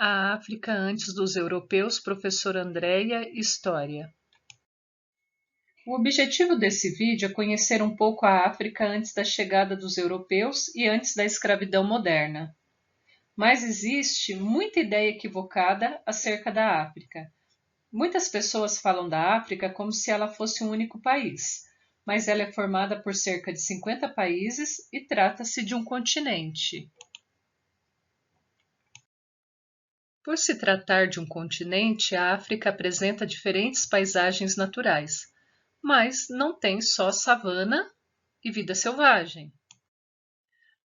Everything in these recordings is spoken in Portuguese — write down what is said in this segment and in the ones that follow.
A África antes dos europeus, professora Andréia, História. O objetivo desse vídeo é conhecer um pouco a África antes da chegada dos europeus e antes da escravidão moderna. Mas existe muita ideia equivocada acerca da África. Muitas pessoas falam da África como se ela fosse um único país, mas ela é formada por cerca de 50 países e trata-se de um continente. Por se tratar de um continente, a África apresenta diferentes paisagens naturais, mas não tem só savana e vida selvagem.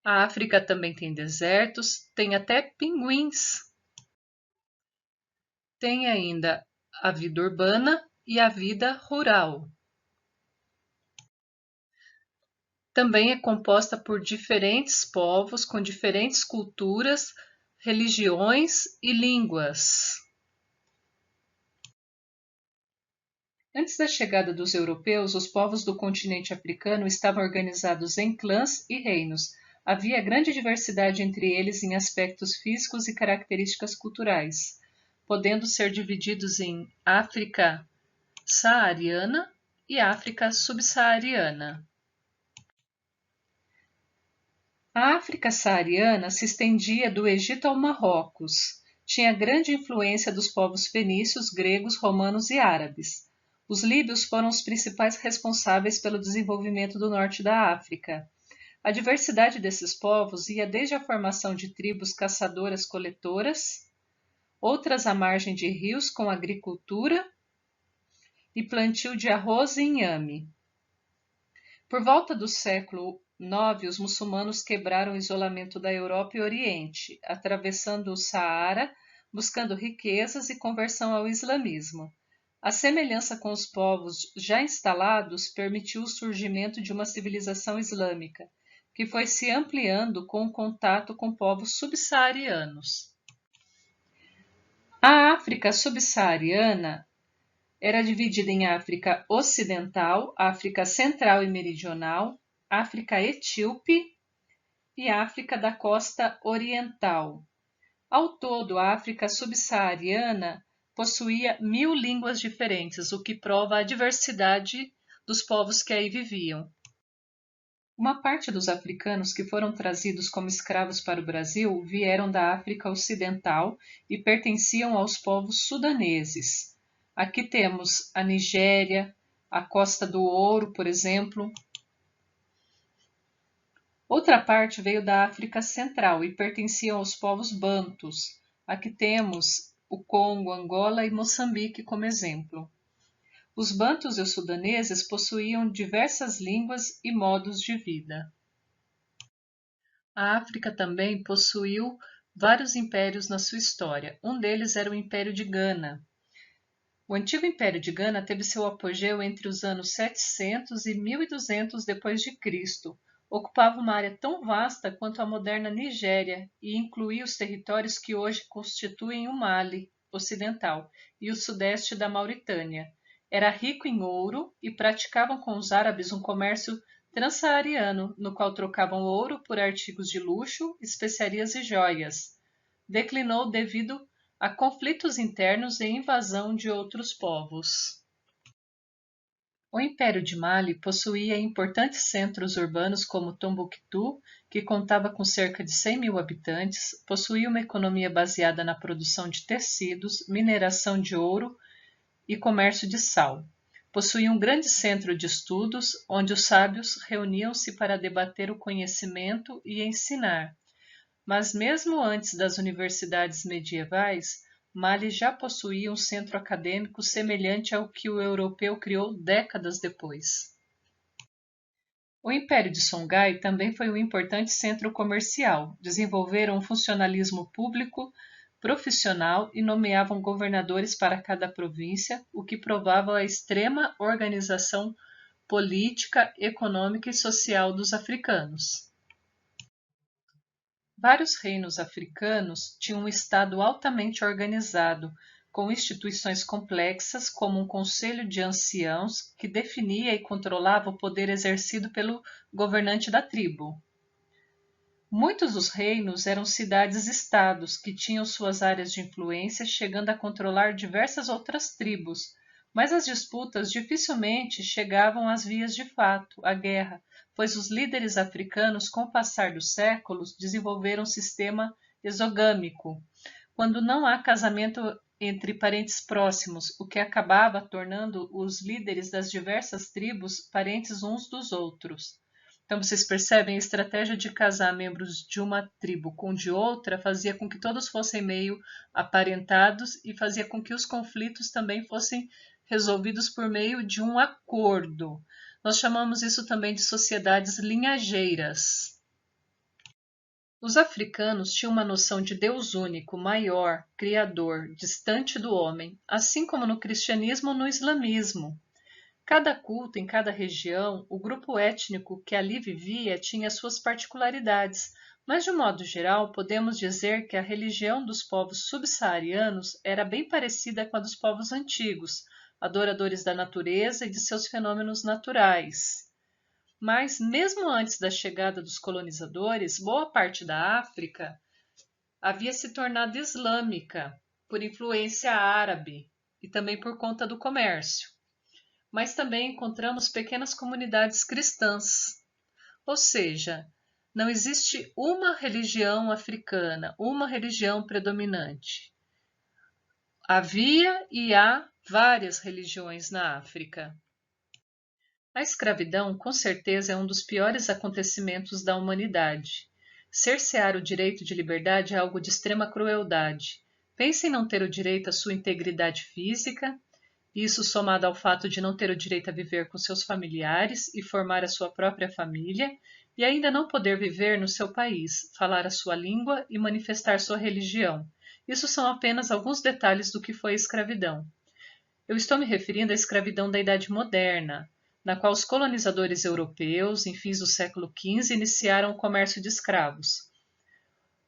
A África também tem desertos, tem até pinguins. Tem ainda a vida urbana e a vida rural. Também é composta por diferentes povos com diferentes culturas, religiões e línguas. Antes da chegada dos europeus, os povos do continente africano estavam organizados em clãs e reinos. Havia grande diversidade entre eles em aspectos físicos e características culturais, podendo ser divididos em África saariana e África subsaariana. A África saariana se estendia do Egito ao Marrocos. Tinha grande influência dos povos fenícios, gregos, romanos e árabes. Os líbios foram os principais responsáveis pelo desenvolvimento do norte da África. A diversidade desses povos ia desde a formação de tribos caçadoras-coletoras, outras à margem de rios com agricultura e plantio de arroz e inhame. Por volta do século IX, os muçulmanos quebraram o isolamento da Europa e Oriente, atravessando o Saara, buscando riquezas e conversão ao islamismo. A semelhança com os povos já instalados permitiu o surgimento de uma civilização islâmica, que foi se ampliando com o contato com povos subsaarianos. A África subsaariana era dividida em África Ocidental, África Central e Meridional, África Etíope e África da Costa Oriental. Ao todo, a África subsaariana possuía 1000 línguas diferentes, o que prova a diversidade dos povos que aí viviam. Uma parte dos africanos que foram trazidos como escravos para o Brasil vieram da África Ocidental e pertenciam aos povos sudaneses. Aqui temos a Nigéria, a Costa do Ouro, por exemplo. Outra parte veio da África Central e pertenciam aos povos bantus. Aqui temos o Congo, Angola e Moçambique como exemplo. Os bantus e os sudaneses possuíam diversas línguas e modos de vida. A África também possuiu vários impérios na sua história. Um deles era o Império de Gana. O antigo Império de Gana teve seu apogeu entre os anos 700 e 1200 d.C., ocupava uma área tão vasta quanto a moderna Nigéria e incluía os territórios que hoje constituem o Mali ocidental e o sudeste da Mauritânia. Era rico em ouro e praticavam com os árabes um comércio transsaariano, no qual trocavam ouro por artigos de luxo, especiarias e joias. Declinou devido a conflitos internos e invasão de outros povos. O Império de Mali possuía importantes centros urbanos como Tombuctu, que contava com cerca de 100.000 habitantes, possuía uma economia baseada na produção de tecidos, mineração de ouro e comércio de sal. Possuía um grande centro de estudos, onde os sábios reuniam-se para debater o conhecimento e ensinar. Mas mesmo antes das universidades medievais, Mali já possuía um centro acadêmico semelhante ao que o europeu criou décadas depois. O Império de Songhai também foi um importante centro comercial. Desenvolveram um funcionalismo público profissional e nomeavam governadores para cada província, o que provava a extrema organização política, econômica e social dos africanos. Vários reinos africanos tinham um estado altamente organizado, com instituições complexas como um conselho de anciãos que definia e controlava o poder exercido pelo governante da tribo. Muitos dos reinos eram cidades-estados que tinham suas áreas de influência, chegando a controlar diversas outras tribos, mas as disputas dificilmente chegavam às vias de fato, à guerra, pois os líderes africanos, com o passar dos séculos, desenvolveram um sistema exogâmico, quando não há casamento entre parentes próximos, o que acabava tornando os líderes das diversas tribos parentes uns dos outros. Então, vocês percebem, a estratégia de casar membros de uma tribo com de outra fazia com que todos fossem meio aparentados e fazia com que os conflitos também fossem resolvidos por meio de um acordo. Nós chamamos isso também de sociedades linhageiras. Os africanos tinham uma noção de Deus único, maior, criador, distante do homem, assim como no cristianismo ou no islamismo. Cada culto em cada região, o grupo étnico que ali vivia tinha suas particularidades, mas de um modo geral podemos dizer que a religião dos povos subsaarianos era bem parecida com a dos povos antigos, adoradores da natureza e de seus fenômenos naturais. Mas, mesmo antes da chegada dos colonizadores, boa parte da África havia se tornado islâmica, por influência árabe e também por conta do comércio. Mas também encontramos pequenas comunidades cristãs. Ou seja, não existe uma religião africana, uma religião predominante. Havia e há várias religiões na África. A escravidão, com certeza, é um dos piores acontecimentos da humanidade. Cercear o direito de liberdade é algo de extrema crueldade. Pense em não ter o direito à sua integridade física, isso somado ao fato de não ter o direito a viver com seus familiares e formar a sua própria família, e ainda não poder viver no seu país, falar a sua língua e manifestar sua religião. Isso são apenas alguns detalhes do que foi a escravidão. Eu estou me referindo à escravidão da Idade Moderna, na qual os colonizadores europeus, em fins do século XV, iniciaram o comércio de escravos.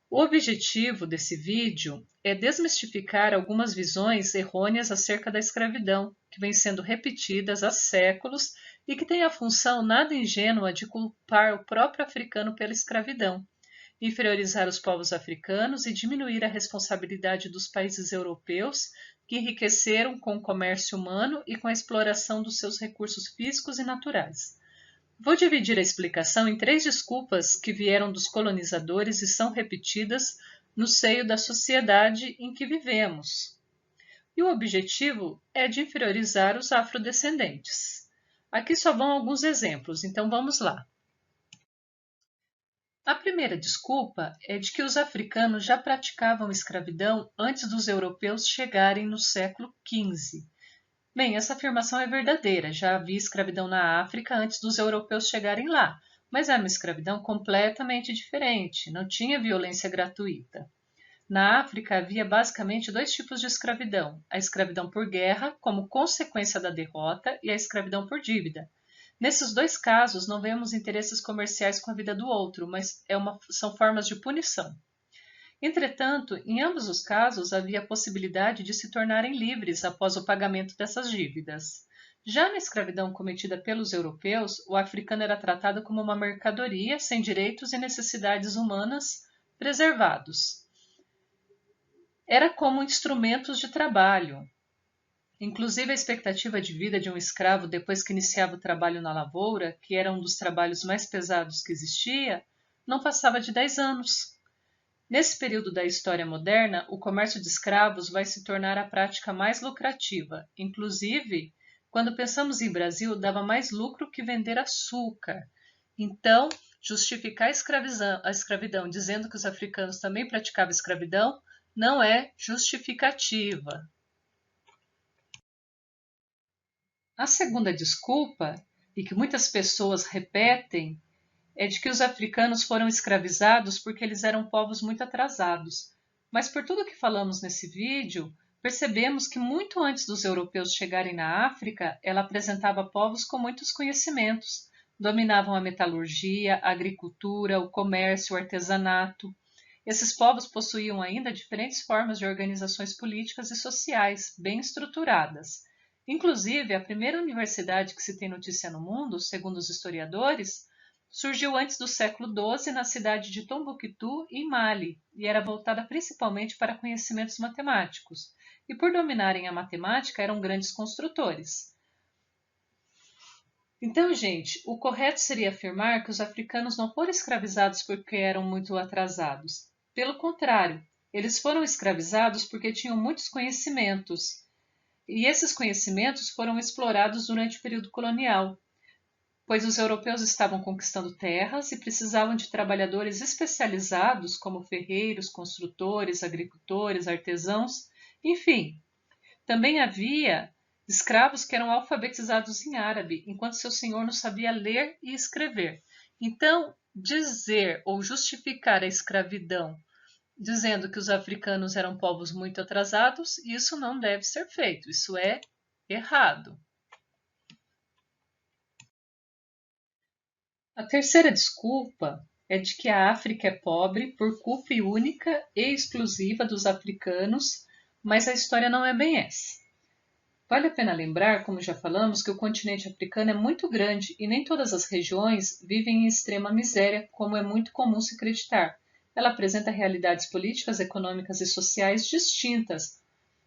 O objetivo desse vídeo é desmistificar algumas visões errôneas acerca da escravidão, que vêm sendo repetidas há séculos e que têm a função nada ingênua de culpar o próprio africano pela escravidão, inferiorizar os povos africanos e diminuir a responsabilidade dos países europeus que enriqueceram com o comércio humano e com a exploração dos seus recursos físicos e naturais. Vou dividir a explicação em 3 desculpas que vieram dos colonizadores e são repetidas no seio da sociedade em que vivemos. E o objetivo é de inferiorizar os afrodescendentes. Aqui só vão alguns exemplos, então vamos lá. A primeira desculpa é de que os africanos já praticavam escravidão antes dos europeus chegarem no século XV. Bem, essa afirmação é verdadeira, já havia escravidão na África antes dos europeus chegarem lá, mas era uma escravidão completamente diferente, não tinha violência gratuita. Na África havia basicamente 2 tipos de escravidão, a escravidão por guerra, como consequência da derrota, e a escravidão por dívida. Nesses 2 casos, não vemos interesses comerciais com a vida do outro, mas são formas de punição. Entretanto, em ambos os casos havia a possibilidade de se tornarem livres após o pagamento dessas dívidas. Já na escravidão cometida pelos europeus, o africano era tratado como uma mercadoria sem direitos e necessidades humanas preservados. Era como instrumentos de trabalho. Inclusive, a expectativa de vida de um escravo depois que iniciava o trabalho na lavoura, que era um dos trabalhos mais pesados que existia, não passava de 10 anos. Nesse período da história moderna, o comércio de escravos vai se tornar a prática mais lucrativa. Inclusive, quando pensamos em Brasil, dava mais lucro que vender açúcar. Então, justificar a escravidão dizendo que os africanos também praticavam escravidão não é justificativa. A segunda desculpa, e que muitas pessoas repetem, é de que os africanos foram escravizados porque eles eram povos muito atrasados. Mas por tudo que falamos nesse vídeo, percebemos que muito antes dos europeus chegarem na África, ela apresentava povos com muitos conhecimentos. Dominavam a metalurgia, a agricultura, o comércio, o artesanato. Esses povos possuíam ainda diferentes formas de organizações políticas e sociais, bem estruturadas. Inclusive, a primeira universidade que se tem notícia no mundo, segundo os historiadores, surgiu antes do século XII na cidade de Tombuctu, em Mali, e era voltada principalmente para conhecimentos matemáticos. E por dominarem a matemática, eram grandes construtores. Então, gente, o correto seria afirmar que os africanos não foram escravizados porque eram muito atrasados. Pelo contrário, eles foram escravizados porque tinham muitos conhecimentos. E esses conhecimentos foram explorados durante o período colonial, pois os europeus estavam conquistando terras e precisavam de trabalhadores especializados como ferreiros, construtores, agricultores, artesãos, enfim. Também havia escravos que eram alfabetizados em árabe, enquanto seu senhor não sabia ler e escrever. Então, dizer ou justificar a escravidão dizendo que os africanos eram povos muito atrasados, isso não deve ser feito, isso é errado. A terceira desculpa é de que a África é pobre por culpa única e exclusiva dos africanos, mas a história não é bem essa. Vale a pena lembrar, como já falamos, que o continente africano é muito grande e nem todas as regiões vivem em extrema miséria, como é muito comum se acreditar. Ela apresenta realidades políticas, econômicas e sociais distintas.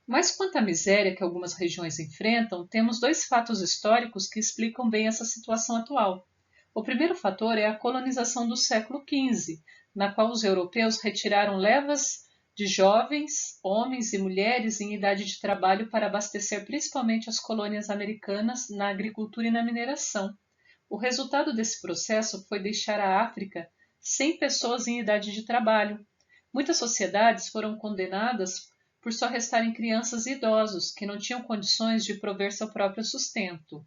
Mas quanto à miséria que algumas regiões enfrentam, temos dois fatos históricos que explicam bem essa situação atual. O primeiro fator é a colonização do século XV, na qual os europeus retiraram levas de jovens, homens e mulheres em idade de trabalho para abastecer principalmente as colônias americanas na agricultura e na mineração. O resultado desse processo foi deixar a África sem pessoas em idade de trabalho. Muitas sociedades foram condenadas por só restarem crianças e idosos que não tinham condições de prover seu próprio sustento.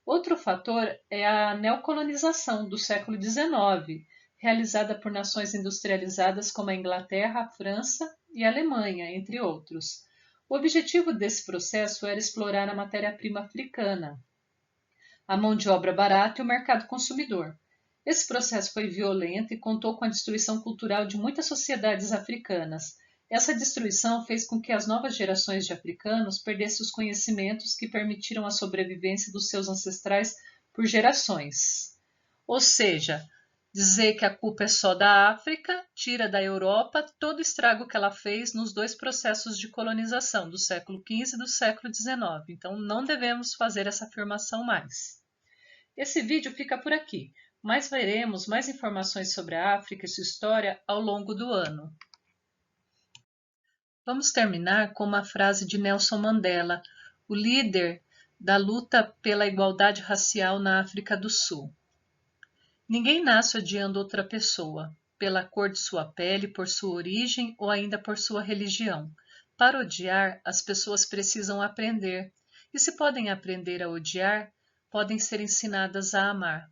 Outro fator é a neocolonização do século XIX, realizada por nações industrializadas como a Inglaterra, a França e a Alemanha, entre outros. O objetivo desse processo era explorar a matéria-prima africana, a mão de obra barata e o mercado consumidor. Esse processo foi violento e contou com a destruição cultural de muitas sociedades africanas. Essa destruição fez com que as novas gerações de africanos perdessem os conhecimentos que permitiram a sobrevivência dos seus ancestrais por gerações. Ou seja, dizer que a culpa é só da África tira da Europa todo o estrago que ela fez nos dois processos de colonização, do século XV e do século XIX. Então, não devemos fazer essa afirmação mais. Esse vídeo fica por aqui, mas veremos mais informações sobre a África e sua história ao longo do ano. Vamos terminar com uma frase de Nelson Mandela, o líder da luta pela igualdade racial na África do Sul. Ninguém nasce odiando outra pessoa, pela cor de sua pele, por sua origem ou ainda por sua religião. Para odiar, as pessoas precisam aprender. E se podem aprender a odiar, podem ser ensinadas a amar.